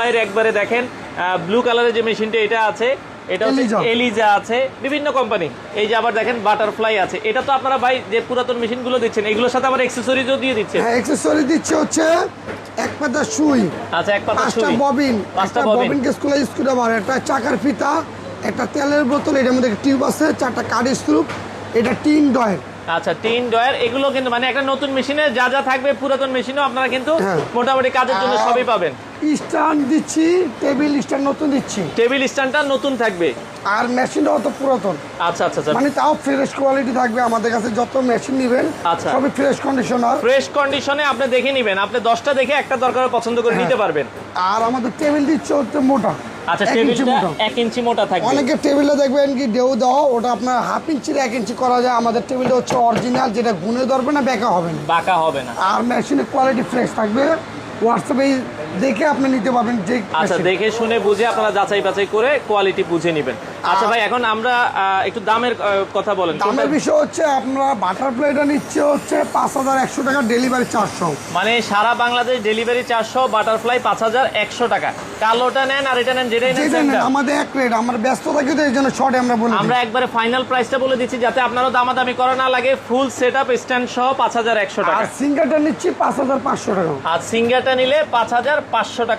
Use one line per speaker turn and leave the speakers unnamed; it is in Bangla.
একবারে দেখেন ব্লু কালারের যে মেশিনটা এটা আছে, এটা এলিজা আছে, বিভিন্ন কোম্পানি। এই যে আবার দেখেন বাটারফ্লাই আছে। এটা তো আপনারা ভাই যে পুরাতন মেশিনগুলো দিচ্ছেন, এগুলোর সাথে আবার অ্যাকসেসরিজও দিয়ে দিচ্ছেন।
হ্যাঁ, অ্যাকসেসরি দিচ্ছে হচ্ছে এক পাতা সুই,
আচ্ছা, এক পাতা সুই,
পাঁচটা ববিন স্কুল স্ক্রুড্রাইভার, একটা চাকার ফিতা, একটা তেলের বোতল, এটার মধ্যে একটা টিউব আছে, চারটা কাঠ স্ক্রু, এটা টিন ডয়ের।
আচ্ছা, টিন ডয়ার। এগুলো কিন্তু মানে একটা নতুন মেশিনে যা যা থাকবে পুরাতন মেশিনেও আপনারা কিন্তু মোটামুটি কাজের জন্য সবই পাবেন।
স্ট্যান্ড দিচ্ছি, টেবিল স্ট্যান্ড নতুন দিচ্ছি,
টেবিল স্ট্যান্ডটা নতুন থাকবে।
আর মেশিনটাও তো পুরাতন।
আচ্ছা আচ্ছা আচ্ছা,
মানে তাও ফ্রেশ কোয়ালিটি থাকবে। আমাদের কাছে যত মেশিন নেবেন
আচ্ছা
সবই ফ্রেশ কন্ডিশনার,
ফ্রেশ কন্ডিশনে আপনি দেখে নেবেন। আপনি 10টা দেখে একটা দরকার পছন্দ করে নিতে পারবেন।
আর আমাদের টেবিল দিচ্ছে হচ্ছে মোটা।
আচ্ছা, টেবিলটা 1 ইঞ্চি মোটা থাকবে।
অনেকে টেবিলে দেখবেন কি ঢেউ দেওয়া, ওটা আপনার হাফ ইঞ্চির 1 ইঞ্চি করা যায়। আমাদের টেবিলটা হচ্ছে অরিজিনাল, যেটা গুনে ধরবে না, বেঁকা হবে না,
বাঁকা হবে না।
আর মেশিনের কোয়ালিটি ফ্রেশ থাকবে। হোয়াটসঅ্যাপে দেখে আপনি নিতে পারবেন যে।
আচ্ছা, দেখে শুনে বুঝে আপনারা যাচাই বাছাই করে কোয়ালিটি বুঝে নেবেন। আচ্ছা ভাই, এখন আমরা একটু দামের কথা বলেন।
দামের বিষয় হচ্ছে আপনারা বাটারফ্লাইটা নিচ্ছে হচ্ছে 5100 টাকা, ডেলিভারি 400।
মানে সারা বাংলাদেশ ডেলিভারি 400, বাটারফ্লাই 5100 টাকা। কালোটা নেন আর এটা নেন, যেটাই নেন
আমাদের এক রেট। আমরা ব্যস্ত থাকি তো এই জন্য শর্টে আমরা বলি।
আমরা একবারে ফাইনাল প্রাইসটা বলে দিচ্ছি যাতে আপনারও দামাদামি করা না লাগে। ফুল সেটআপ স্ট্যান্ড সহ 5100 টাকা।
আর সিঙ্গারটা নিচ্ছি 5500 টাকা।
আর সিঙ্গারটা নিলে 5500 টাকা।